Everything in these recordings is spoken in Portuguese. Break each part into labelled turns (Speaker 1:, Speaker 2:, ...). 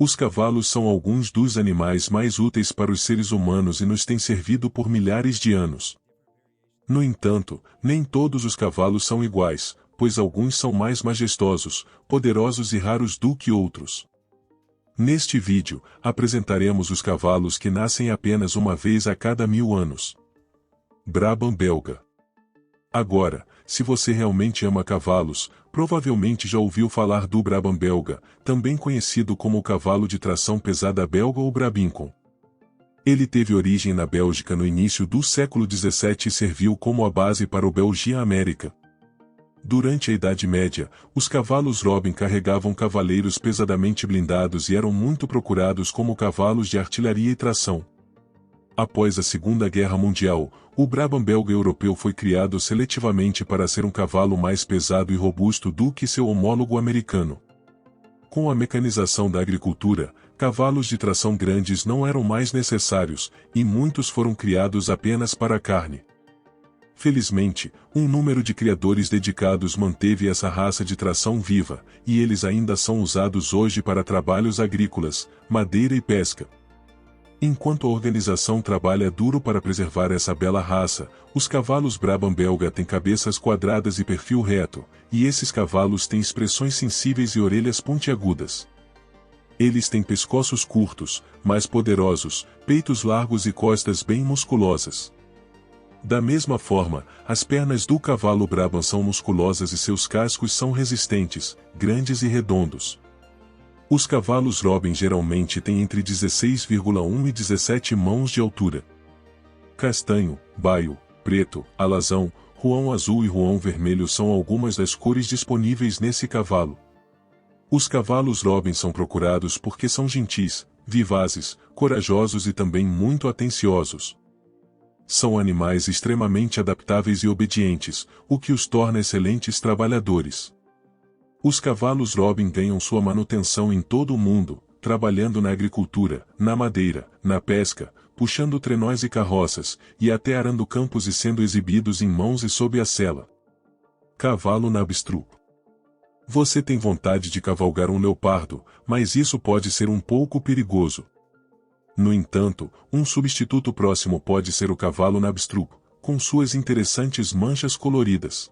Speaker 1: Os cavalos são alguns dos animais mais úteis para os seres humanos e nos têm servido por milhares de anos. No entanto, nem todos os cavalos são iguais, pois alguns são mais majestosos, poderosos e raros do que outros. Neste vídeo, apresentaremos os cavalos que nascem apenas uma vez a cada 1000 anos. Brabham belga. Agora, se você realmente ama cavalos, provavelmente já ouviu falar do Brabham belga, também conhecido como o cavalo de tração pesada belga ou Brabincoln. Ele teve origem na Bélgica no início do século XVII e serviu como a base para o Belgian América. Durante a Idade Média, os cavalos Robin carregavam cavaleiros pesadamente blindados e eram muito procurados como cavalos de artilharia e tração. Após a Segunda Guerra Mundial, o Brabham belga europeu foi criado seletivamente para ser um cavalo mais pesado e robusto do que seu homólogo americano. Com a mecanização da agricultura, cavalos de tração grandes não eram mais necessários, e muitos foram criados apenas para a carne. Felizmente, um número de criadores dedicados manteve essa raça de tração viva, e eles ainda são usados hoje para trabalhos agrícolas, madeira e pesca. Enquanto a organização trabalha duro para preservar essa bela raça, os cavalos Brabham belga têm cabeças quadradas e perfil reto, e esses cavalos têm expressões sensíveis e orelhas pontiagudas. Eles têm pescoços curtos, mais poderosos, peitos largos e costas bem musculosas. Da mesma forma, as pernas do cavalo Brabham são musculosas e seus cascos são resistentes, grandes e redondos. Os cavalos Robin geralmente têm entre 16,1 e 17 mãos de altura. Castanho, baio, preto, alazão, ruão azul e ruão vermelho são algumas das cores disponíveis nesse cavalo. Os cavalos Robin são procurados porque são gentis, vivazes, corajosos e também muito atenciosos. São animais extremamente adaptáveis e obedientes, o que os torna excelentes trabalhadores. Os cavalos Robin ganham sua manutenção em todo o mundo, trabalhando na agricultura, na madeira, na pesca, puxando trenós e carroças, e até arando campos e sendo exibidos em mãos e sob a sela. Cavalo Knabstrup. Você tem vontade de cavalgar um leopardo, mas isso pode ser um pouco perigoso. No entanto, um substituto próximo pode ser o cavalo Knabstrup, com suas interessantes manchas coloridas.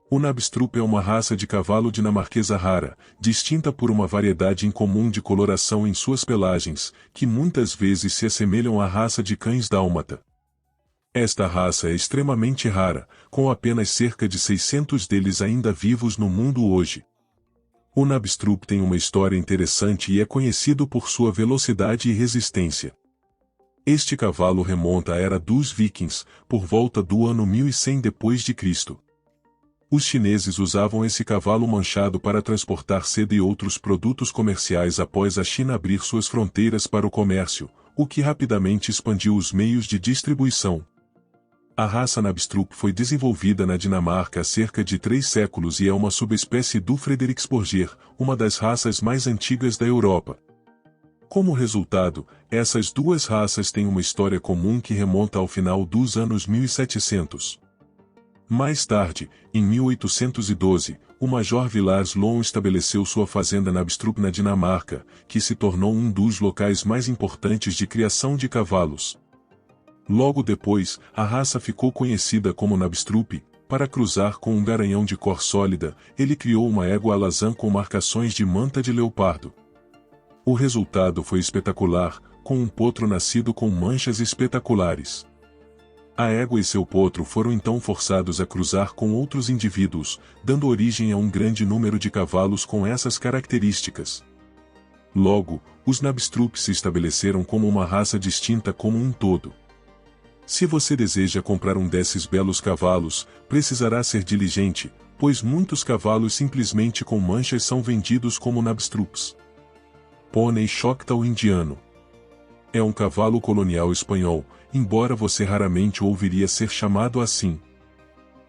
Speaker 1: O Knabstrup é uma raça de cavalo dinamarquesa rara, distinta por uma variedade incomum de coloração em suas pelagens, que muitas vezes se assemelham à raça de cães dálmata. Esta raça é extremamente rara, com apenas cerca de 600 deles ainda vivos no mundo hoje. O Knabstrup tem uma história interessante e é conhecido por sua velocidade e resistência. Este cavalo remonta à era dos vikings, por volta do ano 1100 d.C. Os chineses usavam esse cavalo manchado para transportar seda e outros produtos comerciais após a China abrir suas fronteiras para o comércio, o que rapidamente expandiu os meios de distribuição. A raça Knabstrup foi desenvolvida na Dinamarca há cerca de 3 séculos e é uma subespécie do Frederiksborger, uma das raças mais antigas da Europa. Como resultado, essas duas raças têm uma história comum que remonta ao final dos anos 1700. Mais tarde, em 1812, o Major Villars Long estabeleceu sua fazenda Knabstrup na Dinamarca, que se tornou um dos locais mais importantes de criação de cavalos. Logo depois, a raça ficou conhecida como Knabstrup. Para cruzar com um garanhão de cor sólida, ele criou uma égua alazã com marcações de manta de leopardo. O resultado foi espetacular, com um potro nascido com manchas espetaculares. A égua e seu potro foram então forçados a cruzar com outros indivíduos, dando origem a um grande número de cavalos com essas características. Logo, os Knabstrup se estabeleceram como uma raça distinta como um todo. Se você deseja comprar um desses belos cavalos, precisará ser diligente, pois muitos cavalos simplesmente com manchas são vendidos como Knabstrups. Pônei Choctaw indiano. É um cavalo colonial espanhol, embora você raramente o ouviria ser chamado assim.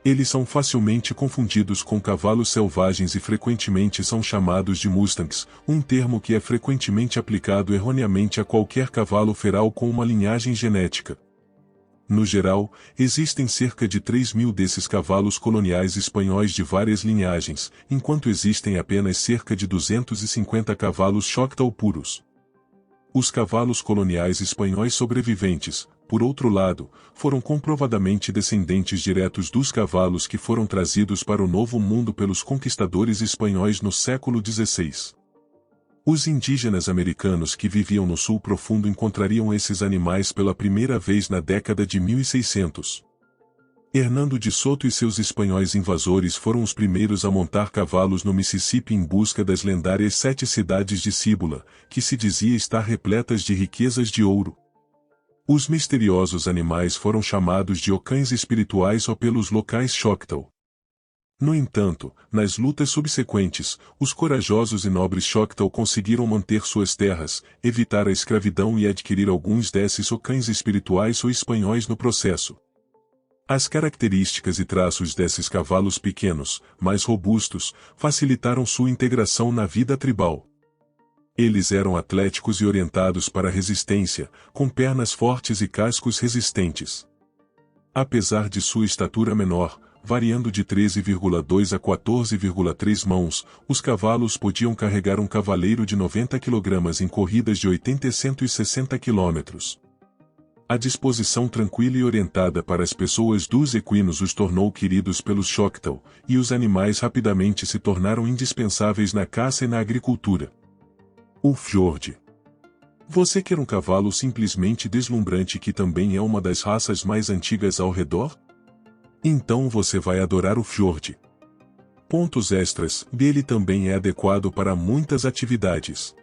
Speaker 1: Eles são facilmente confundidos com cavalos selvagens e frequentemente são chamados de Mustangs, um termo que é frequentemente aplicado erroneamente a qualquer cavalo feral com uma linhagem genética. No geral, existem cerca de 3.000 desses cavalos coloniais espanhóis de várias linhagens, enquanto existem apenas cerca de 250 cavalos Choctaw puros. Os cavalos coloniais espanhóis sobreviventes, por outro lado, foram comprovadamente descendentes diretos dos cavalos que foram trazidos para o Novo Mundo pelos conquistadores espanhóis no século XVI. Os indígenas americanos que viviam no Sul Profundo encontrariam esses animais pela primeira vez na década de 1600. Hernando de Soto e seus espanhóis invasores foram os primeiros a montar cavalos no Mississippi em busca das lendárias 7 cidades de Cíbola, que se dizia estar repletas de riquezas de ouro. Os misteriosos animais foram chamados de ocães espirituais ou pelos locais Choctaw. No entanto, nas lutas subsequentes, os corajosos e nobres Choctaw conseguiram manter suas terras, evitar a escravidão e adquirir alguns desses ocães espirituais ou espanhóis no processo. As características e traços desses cavalos pequenos, mais robustos, facilitaram sua integração na vida tribal. Eles eram atléticos e orientados para a resistência, com pernas fortes e cascos resistentes. Apesar de sua estatura menor, variando de 13,2 a 14,3 mãos, os cavalos podiam carregar um cavaleiro de 90 kg em corridas de 80 a 160 km. A disposição tranquila e orientada para as pessoas dos equinos os tornou queridos pelos Choctaw, e os animais rapidamente se tornaram indispensáveis na caça e na agricultura. O Fjord. Você quer um cavalo simplesmente deslumbrante que também é uma das raças mais antigas ao redor? Então você vai adorar o Fjord. Pontos extras, dele também é adequado para muitas atividades.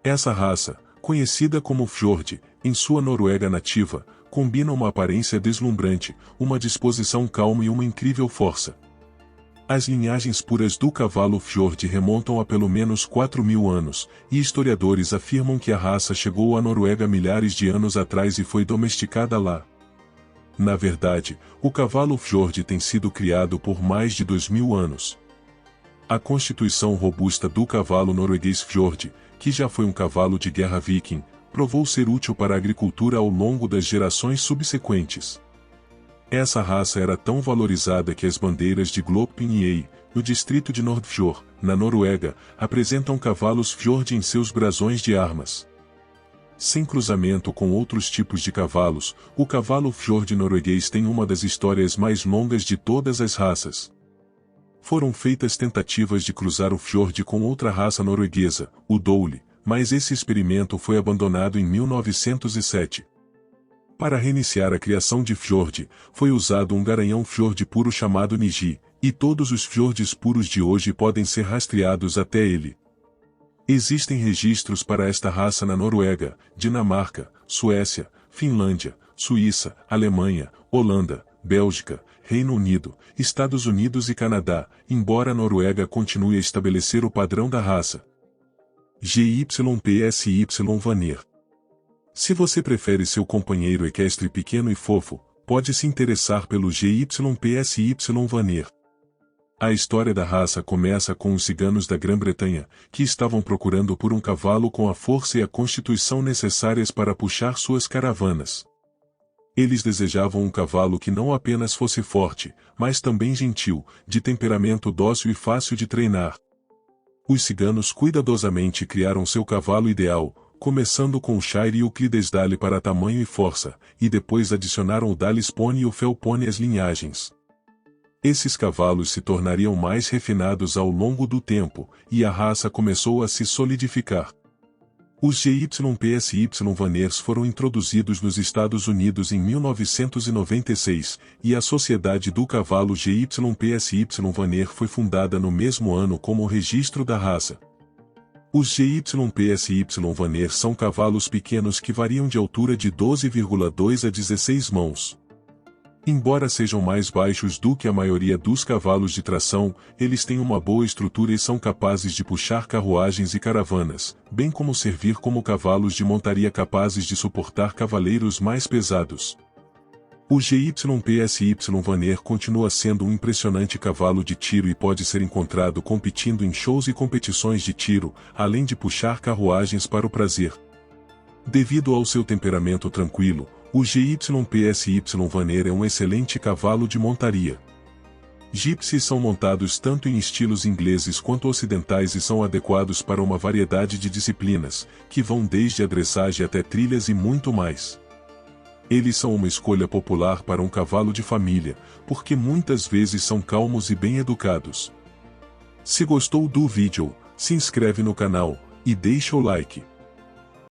Speaker 1: Essa raça, conhecida como Fjord, em sua Noruega nativa, combina uma aparência deslumbrante, uma disposição calma e uma incrível força. As linhagens puras do cavalo Fjord remontam a pelo menos 4.000 anos, e historiadores afirmam que a raça chegou à Noruega milhares de anos atrás e foi domesticada lá. Na verdade, o cavalo Fjord tem sido criado por mais de 2.000 anos. A constituição robusta do cavalo norueguês Fjord, que já foi um cavalo de guerra viking, provou ser útil para a agricultura ao longo das gerações subsequentes. Essa raça era tão valorizada que as bandeiras de Gloppen e Ei, no distrito de Nordfjord, na Noruega, apresentam cavalos Fjord em seus brasões de armas. Sem cruzamento com outros tipos de cavalos, o cavalo Fjord norueguês tem uma das histórias mais longas de todas as raças. Foram feitas tentativas de cruzar o Fjord com outra raça norueguesa, o Doule, mas esse experimento foi abandonado em 1907. Para reiniciar a criação de Fjord, foi usado um garanhão Fjord puro chamado Niji, e todos os Fjords puros de hoje podem ser rastreados até ele. Existem registros para esta raça na Noruega, Dinamarca, Suécia, Finlândia, Suíça, Alemanha, Holanda, Bélgica, Reino Unido, Estados Unidos e Canadá, embora a Noruega continue a estabelecer o padrão da raça. GYPSY Vanir. Se você prefere seu companheiro equestre pequeno e fofo, pode se interessar pelo GYPSY Vanir. A história da raça começa com os ciganos da Grã-Bretanha, que estavam procurando por um cavalo com a força e a constituição necessárias para puxar suas caravanas. Eles desejavam um cavalo que não apenas fosse forte, mas também gentil, de temperamento dócil e fácil de treinar. Os ciganos cuidadosamente criaram seu cavalo ideal, começando com o Shire e o Clydesdale para tamanho e força, e depois adicionaram o Dales Pony e o Fel Pony às linhagens. Esses cavalos se tornariam mais refinados ao longo do tempo, e a raça começou a se solidificar. Os GYPSY Vaners foram introduzidos nos Estados Unidos em 1996, e a Sociedade do Cavalo GYPSY Vaner foi fundada no mesmo ano como registro da raça. Os GYPSY Vaner são cavalos pequenos que variam de altura de 12,2 a 16 mãos. Embora sejam mais baixos do que a maioria dos cavalos de tração, eles têm uma boa estrutura e são capazes de puxar carruagens e caravanas, bem como servir como cavalos de montaria capazes de suportar cavaleiros mais pesados. O GYPSY Vaner continua sendo um impressionante cavalo de tiro e pode ser encontrado competindo em shows e competições de tiro, além de puxar carruagens para o prazer. Devido ao seu temperamento tranquilo, O GYPSY Vanner é um excelente cavalo de montaria. Gypsies são montados tanto em estilos ingleses quanto ocidentais e são adequados para uma variedade de disciplinas, que vão desde a dressagem até trilhas e muito mais. Eles são uma escolha popular para um cavalo de família, porque muitas vezes são calmos e bem educados. Se gostou do vídeo, se inscreve no canal e deixa o like.